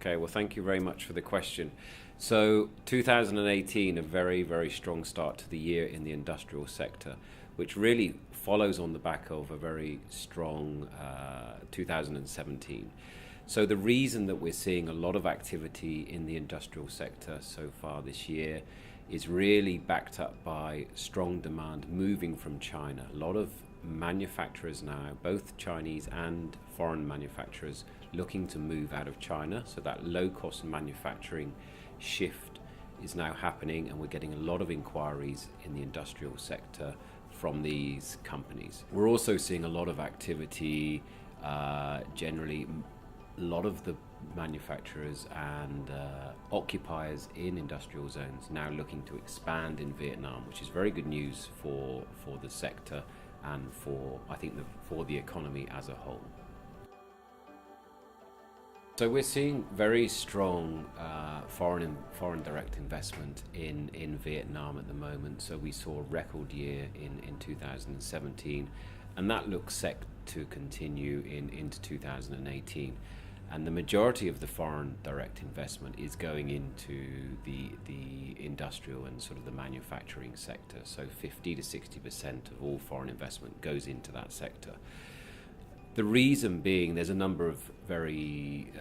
Okay, well, thank you very much for the question. So, 2018, a very, very strong start to the year in the industrial sector, which really follows on the back of a very strong 2017. So, the reason that we're seeing a lot of activity in the industrial sector so far this year is really backed up by strong demand moving from China. A lot of manufacturers now, both Chinese and foreign manufacturers, looking to move out of China. So that low-cost manufacturing shift is now happening, and we're getting a lot of inquiries in the industrial sector from these companies. We're also seeing a lot of activity, generally, a lot of the manufacturers and occupiers in industrial zones now looking to expand in Vietnam, which is very good news for the sector and for, I think, for the economy as a whole. So we're seeing very strong foreign direct investment in Vietnam at the moment. So we saw a record year in 2017, and that looks set to continue into 2018. And the majority of the foreign direct investment is going into the industrial and sort of the manufacturing sector. So 50 to 60% of all foreign investment goes into that sector. The reason being, there's a number of very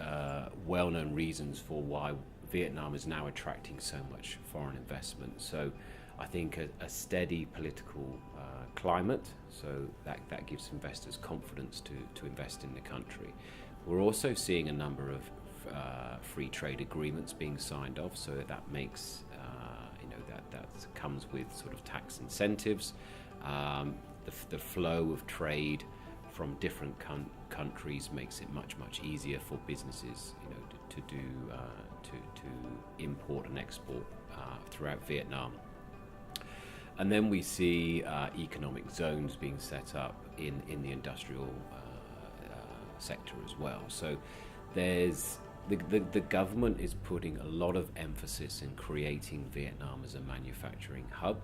well-known reasons for why Vietnam is now attracting so much foreign investment. So I think a steady political climate, so that gives investors confidence to invest in the country. We're also seeing a number of free trade agreements being signed off, so that makes, that comes with sort of tax incentives. The flow of trade from different countries makes it much easier for businesses, to import and export throughout Vietnam. And then we see economic zones being set up in the industrial sector as well. So there's the government is putting a lot of emphasis in creating Vietnam as a manufacturing hub,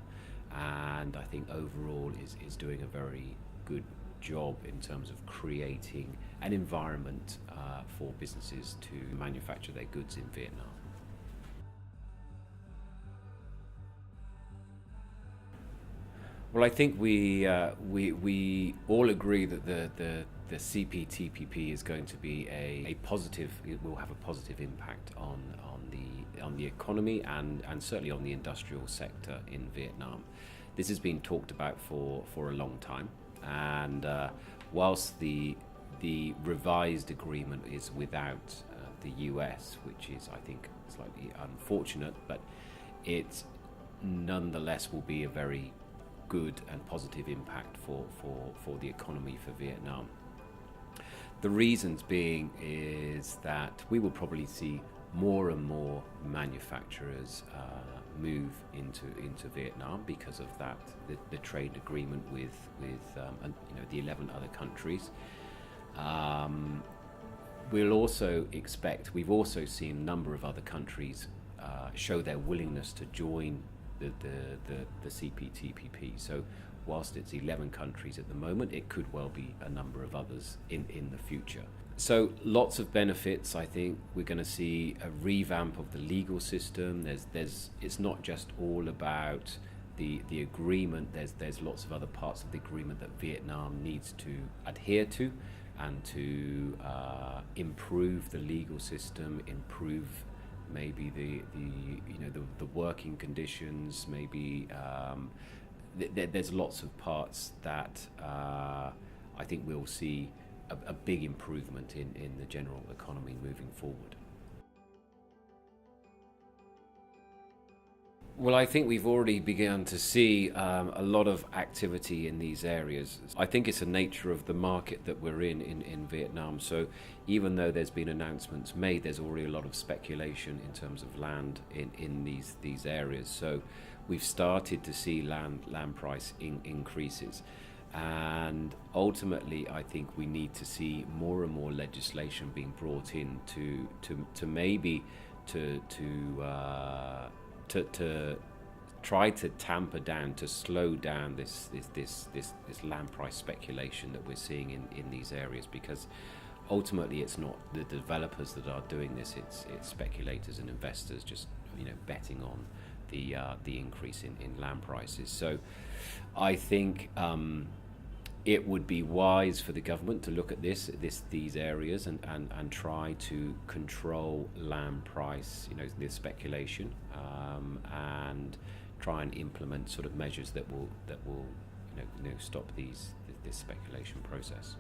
and I think overall is doing a very good job in terms of creating an environment for businesses to manufacture their goods in Vietnam. Well, I think we all agree that the CPTPP is going to be a positive. It will have a positive impact on the economy and certainly on the industrial sector in Vietnam. This has been talked about for a long time, and whilst the revised agreement is without the US, which is, I think, slightly unfortunate, but it nonetheless will be a very good and positive impact for the economy for Vietnam. The reasons being is that we will probably see more and more manufacturers move into Vietnam because of that, the trade agreement with the 11 other countries. We'll also expect, we've also seen a number of other countries show their willingness to join the CPTPP. So whilst it's 11 countries at the moment, it could well be a number of others in the future. So lots of benefits. I think we're going to see a revamp of the legal system. It's not just all about the agreement. There's lots of other parts of the agreement that Vietnam needs to adhere to and to improve the legal system, improve maybe the working conditions, maybe there's lots of parts that I think we'll see a big improvement in the general economy moving forward. Well, I think we've already begun to see a lot of activity in these areas. I think it's the nature of the market that we're in Vietnam. So even though there's been announcements made, there's already a lot of speculation in terms of land in these areas. So we've started to see land price increases. And ultimately, I think we need to see more and more legislation being brought in to maybe to try to tamper down, to slow down this land price speculation that we're seeing in these areas, because ultimately it's not the developers that are doing this. It's speculators and investors just betting on the increase in land prices. So I think it would be wise for the government to look at these areas and try to control land price, this speculation, and try and implement sort of measures that will stop this speculation process.